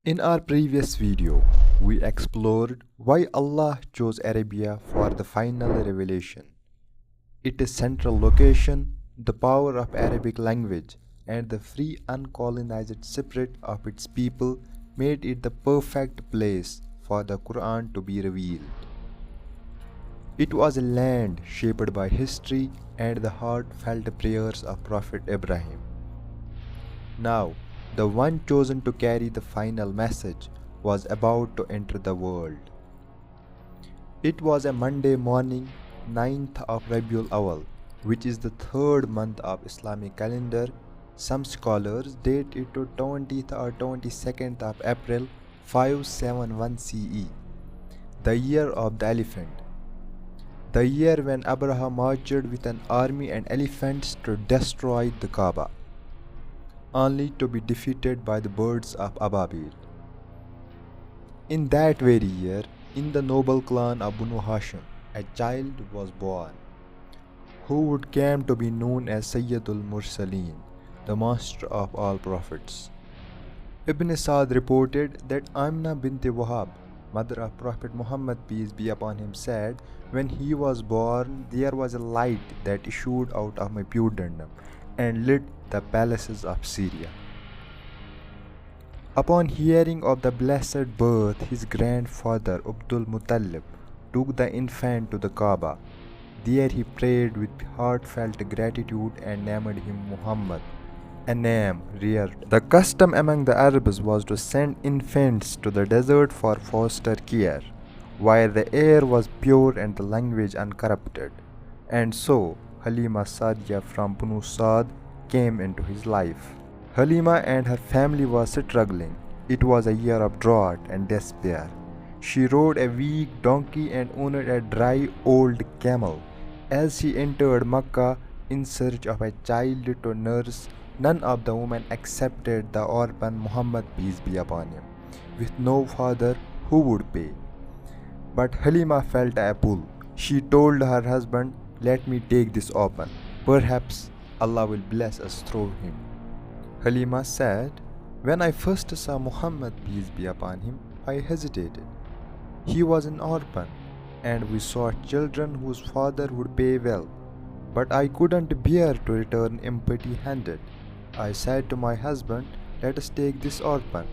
In our previous video, we explored why Allah chose Arabia for the final revelation. Its central location, the power of Arabic language, and the free uncolonized spirit of its people made it the perfect place for the Quran to be revealed. It was a land shaped by history and the heartfelt prayers of Prophet Ibrahim. Now, the one chosen to carry the final message was about to enter the world. It was a Monday morning, 9th of Rabiul Awal, which is the third month of Islamic calendar. Some scholars date it to 20th or 22nd of April 571 CE, the year of the elephant. The year when Abraham marched with an army and elephants to destroy the Kaaba, only to be defeated by the birds of Ababil. In that very year, in the noble clan of Banu Hashim, a child was born, who would come to be known as Sayyidul Mursaleen, the master of all prophets. Ibn Sa'd reported that Amina bint Wahab, mother of Prophet Muhammad peace be upon him, said, "When he was born, there was a light that issued out of my pudendum and lit the palaces of Syria." Upon hearing of the blessed birth, his grandfather Abdul Muttalib took the infant to the Kaaba. There he prayed with heartfelt gratitude and named him Muhammad, a name revered. The custom among the Arabs was to send infants to the desert for foster care, where the air was pure and the language uncorrupted. And so Halima Sadiya from Banu Sa'd came into his life. Halima and her family were struggling. It was a year of drought and despair. She rode a weak donkey and owned a dry old camel. As she entered Makkah in search of a child to nurse, none of the women accepted the orphan Muhammad peace be upon him, with no father who would pay. But Halima felt a pull. She told her husband, "Let me take this orphan. Perhaps Allah will bless us through him." Halima said, "When I first saw Muhammad peace be upon him, I hesitated. He was an orphan, and we saw children whose father would pay well. But I couldn't bear to return empty-handed. I said to my husband, 'Let us take this orphan.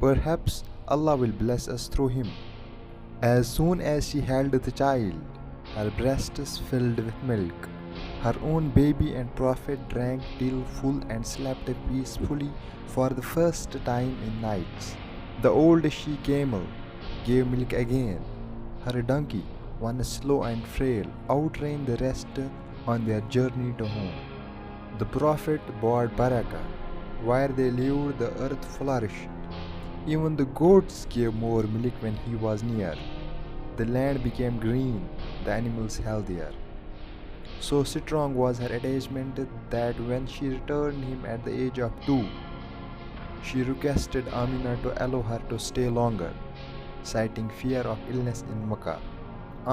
Perhaps Allah will bless us through him.' As soon as she held the child, her breasts filled with milk. Her own baby and Prophet drank till full and slept peacefully for the first time in nights. The old she-camel gave milk again. Her donkey, one slow and frail, outran the rest on their journey to home. The Prophet brought barakah. Where they lived, the earth flourished. Even the goats gave more milk when he was near. The land became green, the animals healthier. So strong was her attachment that when she returned him at the age of 2, she requested Amina to allow her to stay longer, citing fear of illness in Makkah.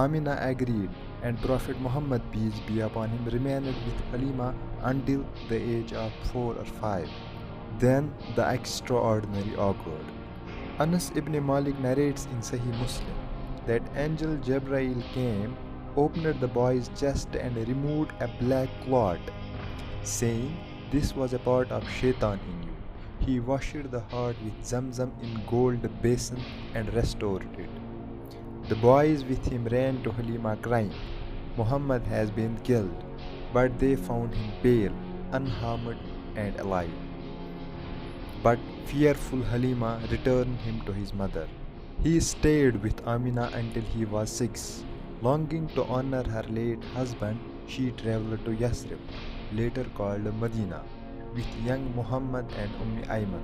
Amina agreed, and Prophet Muhammad peace be upon him remained with Halima until the age of 4 or 5. Then the extraordinary occurred. Anas ibn Malik narrates in Sahih Muslim that angel Jibreel came, opened the boy's chest and removed a black clot, saying, "This was a part of Shaitan in you." He washed the heart with Zamzam in gold basin and restored it. The boys with him ran to Halima crying, "Muhammad has been killed," but they found him pale, unharmed and alive. But fearful Halima returned him to his mother. He stayed with Amina until he was 6. Longing to honor her late husband, she traveled to Yasrib, later called Medina, with young Muhammad and Ayman.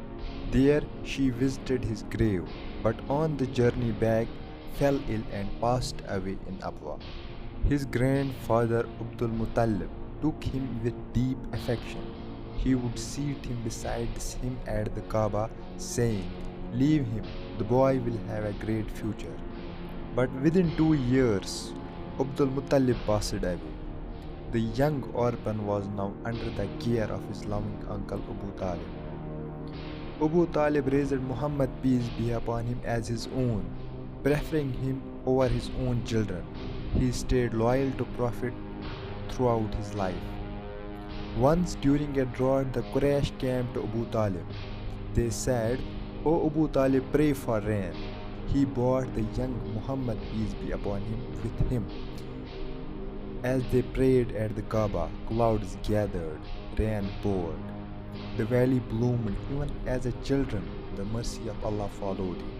There she visited his grave, but on the journey back fell ill and passed away in Abwa. His grandfather Abdul Muttalib took him with deep affection. He would seat him beside him at the Kaaba, saying, "Leave him, the boy will have a great future." But within 2 years, Abdul Muttalib passed away. The young orphan was now under the care of his loving uncle Abu Talib. Abu Talib raised Muhammad, peace be upon him, as his own, preferring him over his own children. He stayed loyal to Prophet throughout his life. Once during a drought, the Quraysh came to Abu Talib. They said, "O Abu Talib, pray for rain." He brought the young Muhammad, peace be upon him, with him. As they prayed at the Kaaba, clouds gathered, rain poured. The valley bloomed even as a children. The mercy of Allah followed him.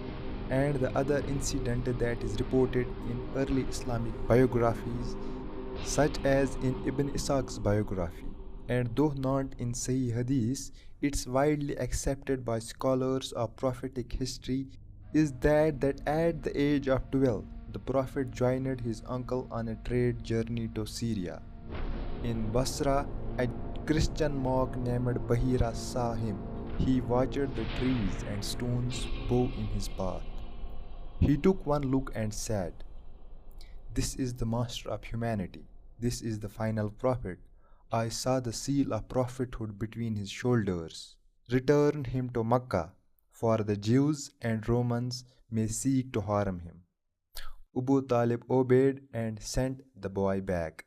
And the other incident that is reported in early Islamic biographies, such as in Ibn Ishaq's biography, and though not in Sahih Hadith, it's widely accepted by scholars of prophetic history, is that at the age of 12, the Prophet joined his uncle on a trade journey to Syria. In Basra, a Christian monk named Bahira saw him. He watched the trees and stones bow in his path. He took one look and said, "This is the master of humanity. This is the final prophet. I saw the seal of prophethood between his shoulders. Return him to Makkah, for the Jews and Romans may seek to harm him." Abu Talib obeyed and sent the boy back.